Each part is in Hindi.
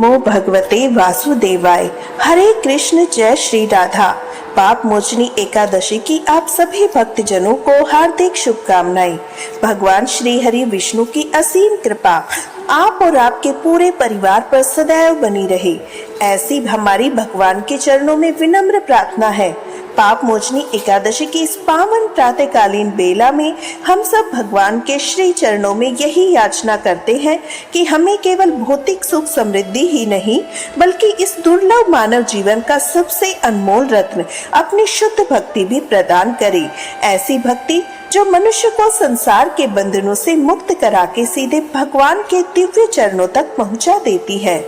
नमो भगवते वासुदेवाय। हरे कृष्ण, जय श्री राधा। पाप मोचनी एकादशी की आप सभी भक्तजनों को हार्दिक शुभकामनाएं। भगवान श्री हरि विष्णु की असीम कृपा आप और आपके पूरे परिवार पर सदैव बनी रहे, ऐसी हमारी भगवान के चरणों में विनम्र प्रार्थना है। पाप मोचनी एकादशी की इस पावन प्रातःकालीन बेला में हम सब भगवान के श्री चरणों में यही याचना करते हैं कि हमें केवल भौतिक सुख समृद्धि ही नहीं, बल्कि इस दुर्लभ मानव जीवन का सबसे अनमोल रत्न अपनी शुद्ध भक्ति भी प्रदान करे। ऐसी भक्ति जो मनुष्य को संसार के बंधनों से मुक्त करा के सीधे भगवान के दिव्य चरणों तक पहुंचा देती है।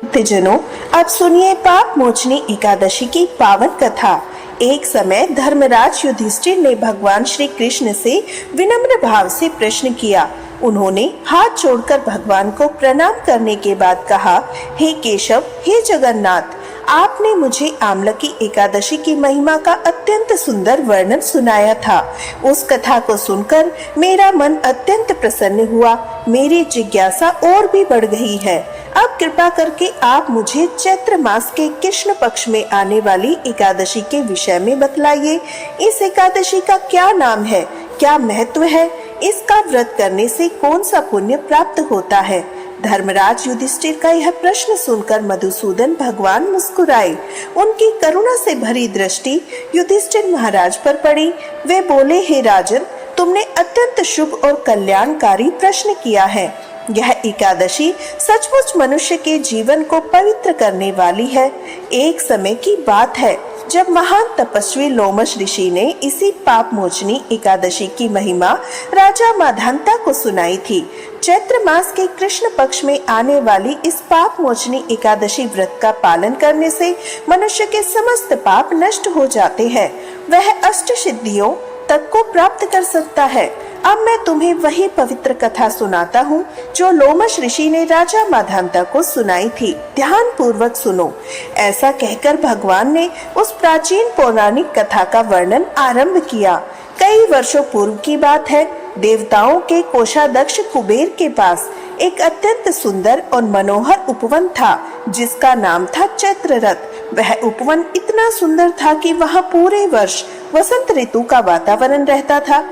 भक्तजनों, अब सुनिए पाप मोचनी एकादशी की पावन कथा। एक समय धर्मराज युधिष्ठिर ने भगवान श्री कृष्ण से विनम्र भाव से प्रश्न किया। उन्होंने हाथ जोड़कर भगवान को प्रणाम करने के बाद कहा, हे केशव, हे जगन्नाथ, आपने मुझे आमलकी एकादशी की महिमा का अत्यंत सुंदर वर्णन सुनाया था। उस कथा को सुनकर मेरा मन अत्यंत प्रसन्न हुआ। मेरी जिज्ञासा और भी बढ़ गई है। अब कृपा करके आप मुझे चैत्र मास के कृष्ण पक्ष में आने वाली एकादशी के विषय में बतलाइए। इस एकादशी का क्या नाम है, क्या महत्व है, इसका व्रत करने से कौन सा पुण्य प्राप्त होता है। धर्मराज युधिष्ठिर का यह प्रश्न सुनकर मधुसूदन भगवान मुस्कुराए। उनकी करुणा से भरी दृष्टि युधिष्ठिर महाराज पर पड़ी। वे बोले, हे राजन, तुमने अत्यंत शुभ और कल्याणकारी प्रश्न किया है। यह एकादशी सचमुच मनुष्य के जीवन को पवित्र करने वाली है। एक समय की बात है जब महान तपस्वी लोमश ऋषि ने इसी पाप मोचनी एकादशी की महिमा राजा माधांता को सुनाई थी। चैत्र मास के कृष्ण पक्ष में आने वाली इस पाप मोचनी एकादशी व्रत का पालन करने से मनुष्य के समस्त पाप नष्ट हो जाते हैं। वह अष्ट सिद्धियों तक को प्राप्त कर सकता है। अब मैं तुम्हें वही पवित्र कथा सुनाता हूँ जो लोमश ऋषि ने राजा माधांता को सुनाई थी। ध्यान पूर्वक सुनो। ऐसा कहकर भगवान ने उस प्राचीन पौराणिक कथा का वर्णन आरंभ किया। कई वर्षों पूर्व की बात है। देवताओं के कोषाध्यक्ष कुबेर के पास एक अत्यंत सुंदर और मनोहर उपवन था, जिसका नाम था चैत्ररथ। वह उपवन इतना सुंदर था कि वहाँ पूरे वर्ष वसंत ऋतु का वातावरण रहता था।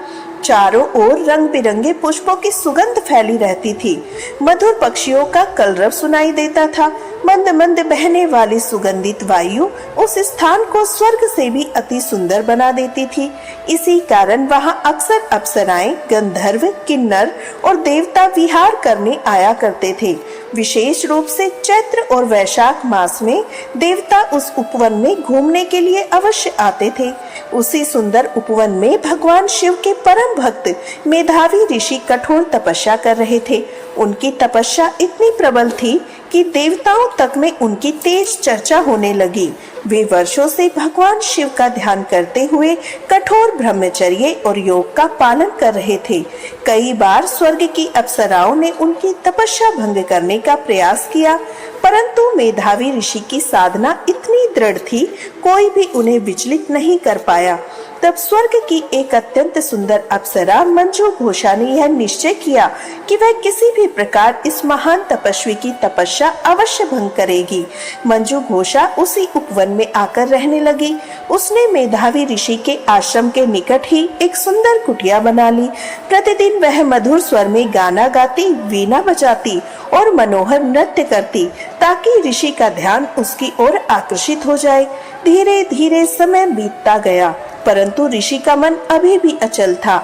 चारों ओर रंग बिरंगे पुष्पों की सुगंध फैली रहती थी। मधुर पक्षियों का कलरव सुनाई देता था। मंद मंद बहने वाली सुगंधित वायु उस स्थान को स्वर्ग से भी अति सुंदर बना देती थी। इसी कारण वहां अक्सर अप्सराएं, गंधर्व, किन्नर और देवता विहार करने आया करते थे। विशेष रूप से चैत्र और वैशाख मास में देवता उस उपवन में घूमने के लिए अवश्य आते थे। उसी सुंदर उपवन में भगवान शिव के परम भक्त मेधावी ऋषि कठोर तपस्या कर रहे थे। उनकी तपस्या इतनी प्रबल थी कि देवताओं तक में उनकी तेज चर्चा होने लगी। वे वर्षों से भगवान शिव का ध्यान करते हुए कठोर ब्रह्मचर्य और योग का पालन कर रहे थे। कई बार स्वर्ग की अप्सराओं ने उनकी तपस्या भंग करने का प्रयास किया, परंतु मेधावी ऋषि की साधना इतनी दृढ़ थी, कोई भी उन्हें विचलित नहीं कर पाया। तब स्वर्ग की एक अत्यंत सुंदर अप्सरा मंजू घोषा ने यह निश्चय किया कि वह किसी भी प्रकार इस महान तपस्वी की तपस्या अवश्य भंग करेगी। मंजू घोषा उसी उपवन में आकर रहने लगी। उसने मेधावी ऋषि के आश्रम के निकट ही एक सुंदर कुटिया बना ली। प्रतिदिन वह मधुर स्वर में गाना गाती, वीणा बजाती और मनोहर नृत्य करती, ताकि ऋषि का ध्यान उसकी ओर आकर्षित हो जाए। धीरे धीरे समय बीतता गया, परंतु ऋषि का मन अभी भी अचल था।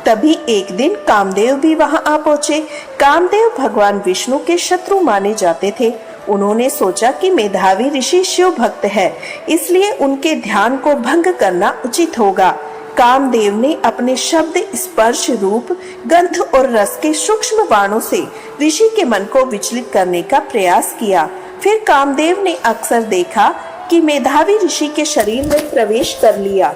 तभी एक दिन कामदेव भी वहां आ पहुंचे। कामदेव भगवान विष्णु के शत्रु माने जाते थे। उन्होंने सोचा कि मेधावी ऋषि शिव भक्त है, इसलिए उनके ध्यान को भंग करना उचित होगा। कामदेव ने अपने शब्द, स्पर्श, रूप, गंध और रस के सूक्ष्म बाणों से ऋषि के मन को विचलित करने का प्रयास किया। फिर कामदेव ने अक्सर देखा कि मेधावी ऋषि के शरीर में प्रवेश कर लिया।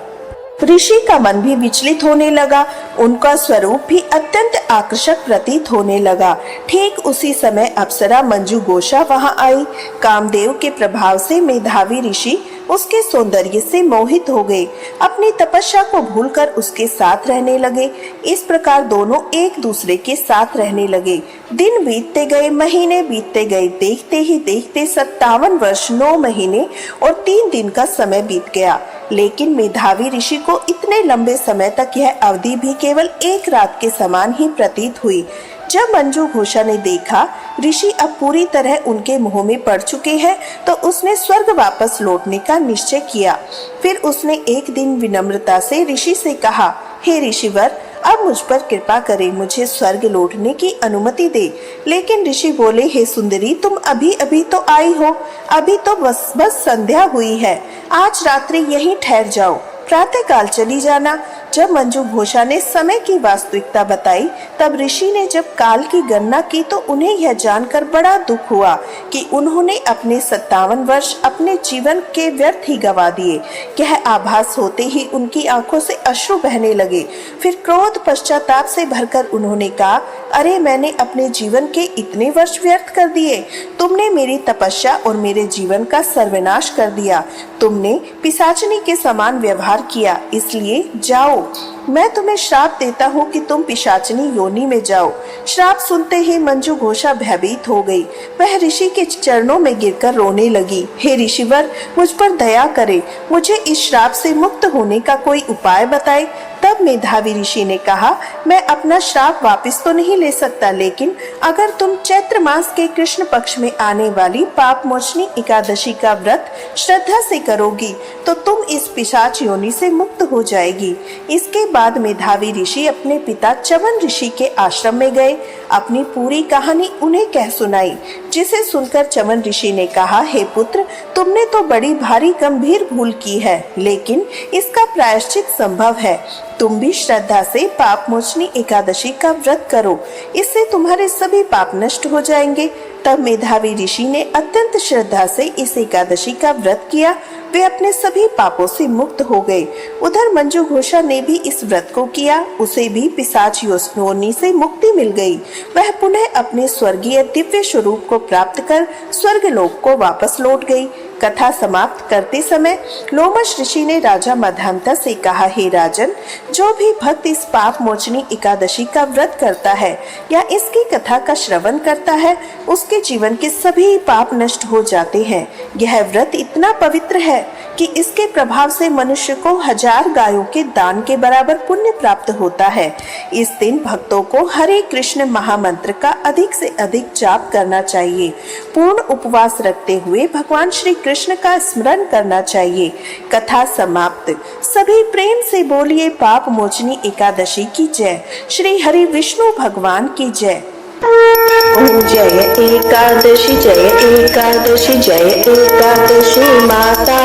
ऋषि का मन भी विचलित होने लगा। उनका स्वरूप भी अत्यंत आकर्षक प्रतीत होने लगा। ठीक उसी समय अप्सरा मंजू घोषा वहां आई। कामदेव के प्रभाव से मेधावी ऋषि उसके सौंदर्य से मोहित हो गए, अपनी तपस्या को भूलकर उसके साथ रहने लगे। इस प्रकार दोनों एक दूसरे के साथ रहने लगे। दिन बीतते गए, महीने बीतते गए, देखते ही देखते 57 वर्ष 9 महीने और 3 दिन का समय बीत गया। लेकिन मेधावी ऋषि को इतने लंबे समय तक यह अवधि भी केवल एक रात के समान ही प्रतीत हुई। जब मंजू घोषा ने देखा ऋषि अब पूरी तरह उनके मोह में पड़ चुके हैं, तो उसने स्वर्ग वापस लौटने का निश्चय किया। फिर उसने एक दिन विनम्रता से ऋषि से कहा, हे ऋषिवर, अब मुझ पर कृपा करें, मुझे स्वर्ग लौटने की अनुमति दे। लेकिन ऋषि बोले, हे सुंदरी, तुम अभी अभी तो आई हो, अभी तो बस संध्या हुई है, आज रात्रि यहीं ठहर जाओ, प्रातः काल चली जाना। जब मंजू घोषा ने समय की वास्तविकता बताई, तब ऋषि ने जब काल की गणना की तो उन्हें यह जानकर बड़ा दुख हुआ कि उन्होंने अपने 57 वर्ष अपने जीवन के व्यर्थ ही गवा दिए। यह आभास होते ही उनकी आंखों से अश्रु बहने लगे। फिर क्रोध पश्चाताप से भरकर उन्होंने कहा, अरे, मैंने अपने जीवन के इतने वर्ष व्यर्थ कर दिए। तुमने मेरी तपस्या और मेरे जीवन का सर्वनाश कर दिया। तुमने पिशाचनी के समान व्यवहार किया, इसलिए जाओ, मैं तुम्हें श्राप देता हूँ कि तुम पिशाचनी योनि में जाओ। श्राप सुनते ही मंजू घोषा भयभीत हो गई। वह ऋषि के चरणों में गिरकर रोने लगी। हे ऋषिवर, मुझ पर दया करें, मुझे इस श्राप से मुक्त होने का कोई उपाय बताएं। तब मेधावी ऋषि ने कहा, मैं अपना श्राप वापस तो नहीं ले सकता, लेकिन अगर तुम चैत्र मास के कृष्ण पक्ष में आने वाली पाप मोचनी एकादशी का व्रत श्रद्धा से करोगी तो तुम इस पिशाच योनि से मुक्त हो जाएगी। इसके बाद मेधावी ऋषि अपने पिता चवन ऋषि के आश्रम में गए, अपनी पूरी कहानी उन्हें कह सुनाई, जिसे सुनकर चवन ऋषि ने कहा, हे पुत्र, तुमने तो बड़ी भारी गंभीर भूल की है, लेकिन इसका प्रायश्चित संभव है। तुम भी श्रद्धा से पाप मोचनी एकादशी का व्रत करो, इससे तुम्हारे सभी पाप नष्ट हो जाएंगे। तब मेधावी ऋषि ने अत्यंत श्रद्धा से इस एकादशी का व्रत किया। वे अपने सभी पापों से मुक्त हो गए। उधर मंजू घोषा ने भी इस व्रत को किया। उसे भी पिशाच योनि से मुक्ति मिल गई। वह पुनः अपने स्वर्गीय दिव्य स्वरूप को प्राप्त कर स्वर्गलोक को वापस लौट गई। कथा समाप्त करते समय लोमश ऋषि ने राजा मधांता से कहा, हे राजन, जो भी भक्त इस पाप मोचनी एकादशी का व्रत करता है या इसकी कथा का श्रवण करता है, उसके जीवन के सभी पाप नष्ट हो जाते हैं। यह व्रत इतना पवित्र है कि इसके प्रभाव से मनुष्य को 1000 गायों के दान के बराबर पुण्य प्राप्त होता है। इस दिन भक्तों को हरे कृष्ण महामंत्र का अधिक से अधिक जाप करना चाहिए। पूर्ण उपवास रखते हुए भगवान श्री कृष्ण का स्मरण करना चाहिए। कथा समाप्त। सभी प्रेम से बोलिए पाप मोचनी एकादशी की जय। श्री हरि विष्णु भगवान की जय। ओम जय एकादशी, जय एकादशी, जय एकादशी माता।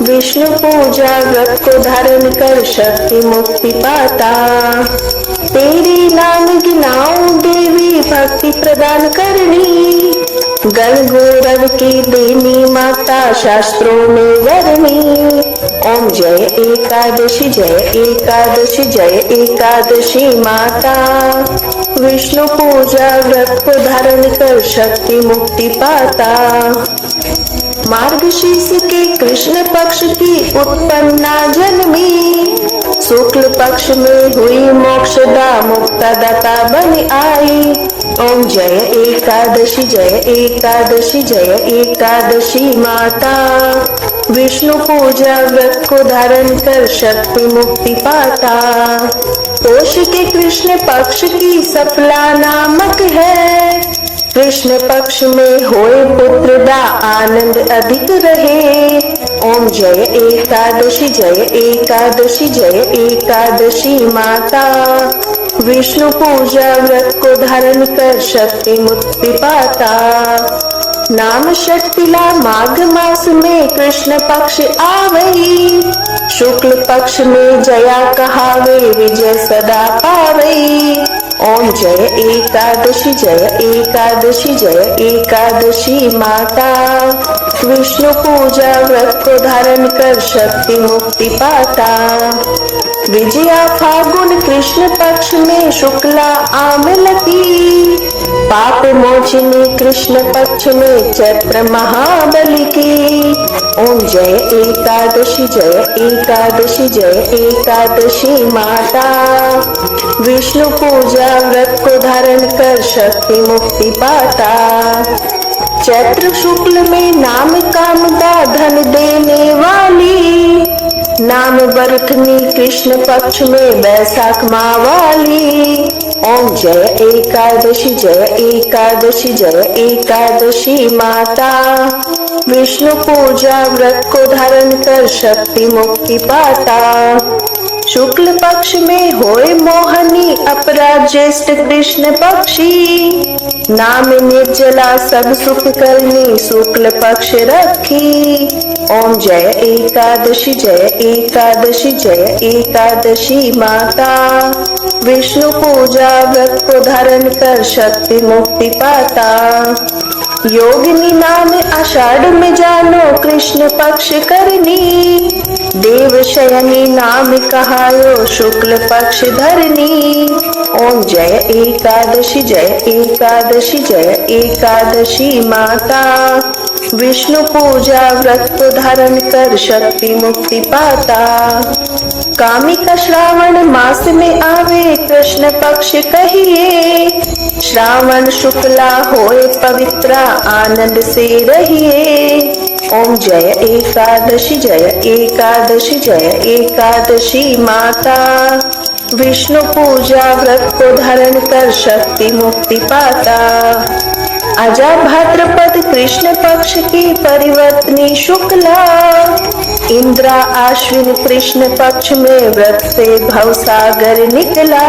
विष्णु पूजा व्रत को धारण कर शक्ति मुक्ति पाता। तेरे नाम गिनाऊं देवी, भक्ति प्रदान करनी। गण गौरव की देनी माता, शास्त्रों में वर्णी। ओम जय एकादशी, जय एकादशी, जय एकादशी माता। विष्णु पूजा व्रत को धारण कर शक्ति मुक्ति पाता। मार्गशीर्ष के कृष्ण पक्ष की उत्पन्ना जन्मी। शुक्ल पक्ष में हुई मोक्षदा, मुक्तदाता बन आई। ओम जय एकादशी, जय एकादशी, जय एकादशी माता। विष्णु पूजा व्रत को धारण कर शक्ति मुक्ति पाता। पोष के कृष्ण पक्ष की सफला नामक है। कृष्ण पक्ष में होए पुत्र दा, आनंद अधिक रहे। ओम जय एकादशी, जय एकादशी, जय एकादशी माता। विष्णु पूजा व्रत को धारण कर शक्ति मुक्ति पाता। नाम षटतिला माघ मास में कृष्ण पक्ष आवई। शुक्ल पक्ष में जया कहावे, विजय सदा पावई। ओम जय एकादशी, जय एकादशी, जय एकादशी माता। विष्णु पूजा व्रत को धारण कर शक्ति मुक्ति पाता। विजया फागुन कृष्ण पक्ष में शुक्ला आमलती। पाप मोचनी कृष्ण पक्ष में चैत्र महाबली की। ओम जय एकादशी जय एकादशी जय एकादशी माता। विष्णु पूजा व्रत को धारण कर शक्ति मुक्ति पाता। चैत्र शुक्ल में नाम काम का धन देने वाली। नाम बरथनी कृष्ण पक्ष में बैसाख माह वाली। ओम जय एकादशी जय एकादशी जय एकादशी माता। विष्णु पूजा व्रत को धारण कर शक्ति मुक्ति पाता। शुक्ल पक्ष में होए मोहनी अपराध ज्येष्ठ कृष्ण पक्षी। नाम निर्जला सब सुख करनी शुक्ल पक्ष रखी। ओम जय एकादशी जय एकादशी जय एकादशी माता। विष्णु पूजा व्रत को धारण कर शक्ति मुक्ति पाता। योगिनी नाम आषाढ़ में जानो कृष्ण पक्ष करनी। देव शयनी नाम कहायो शुक्ल पक्ष धरनी। ओम जय एकादशी जय एकादशी जय एकादशी माता। विष्णु पूजा व्रत को धारण कर शक्ति मुक्ति पाता। कामिका श्रावण मास में आवे कृष्ण पक्ष कहिए। श्रावण शुक्ला होए पवित्रा आनंद से रहिए। ओम जय एकादशी जय एकादशी जय एकादशी माता। विष्णु पूजा व्रत को धारण कर शक्ति मुक्ति पाता। अजा भाद्रपद कृष्ण पक्ष की परिवर्तनी शुक्ला। इंद्रा आश्विन कृष्ण पक्ष में व्रत से भवसागर निकला।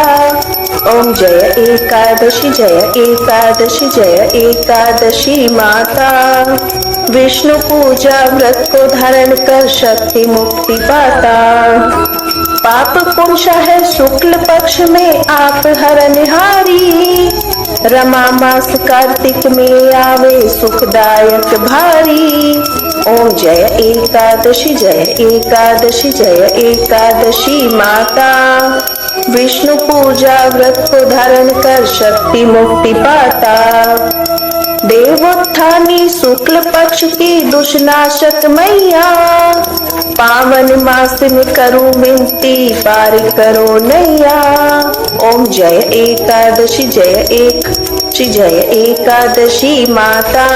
ओम जय एकादशी जय एकादशी जय एकादशी माता। विष्णु पूजा व्रत को धारण कर शक्ति मुक्ति पाता। पाप पुंसा है शुक्ल पक्ष में आप हरनिहारी। रमा मास कार्तिक में आवे सुखदायक भारी। ओम जय एकादशी जय एकादशी जय एकादशी माता। विष्णु पूजा व्रत को धारण कर शक्ति मुक्ति पाता। देवोत्थानी शुक्ल पक्ष की दुष्नाशक मैया। पावन मास में करूं विनती पार करो नैया। ओम जय एकादशी जय एकादशी माता।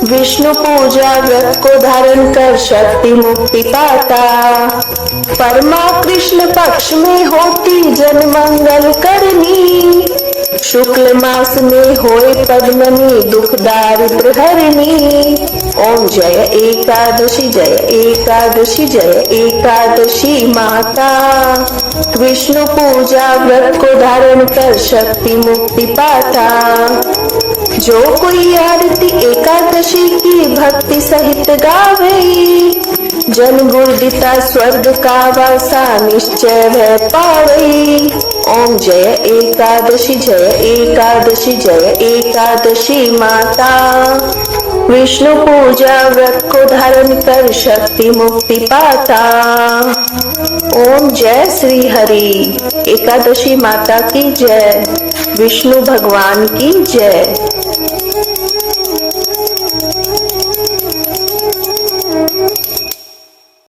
विष्णु पूजा व्रत को धारण कर शक्ति मुक्ति पाता। परमा कृष्ण पक्ष में होती जन मंगल करनी। शुक्ल मास में होए पद्मनी दुख दारिद्र हरनी। ओम जय एकादशी जय एकादशी जय एकादशी माता। विष्णु पूजा व्रत को धारण कर शक्ति मुक्ति पाता। जो कोई आरती एकादशी की भक्ति सहित गावे। जन गुरुदिता स्वर्ग का वासा निश्चय वह पावे। ओम जय एकादशी जय एकादशी जय एकादशी माता। विष्णु पूजा व्रत को धारण कर शक्ति मुक्ति पाता। ओम जय श्री हरि। एकादशी माता की जय। विष्णु भगवान की जय।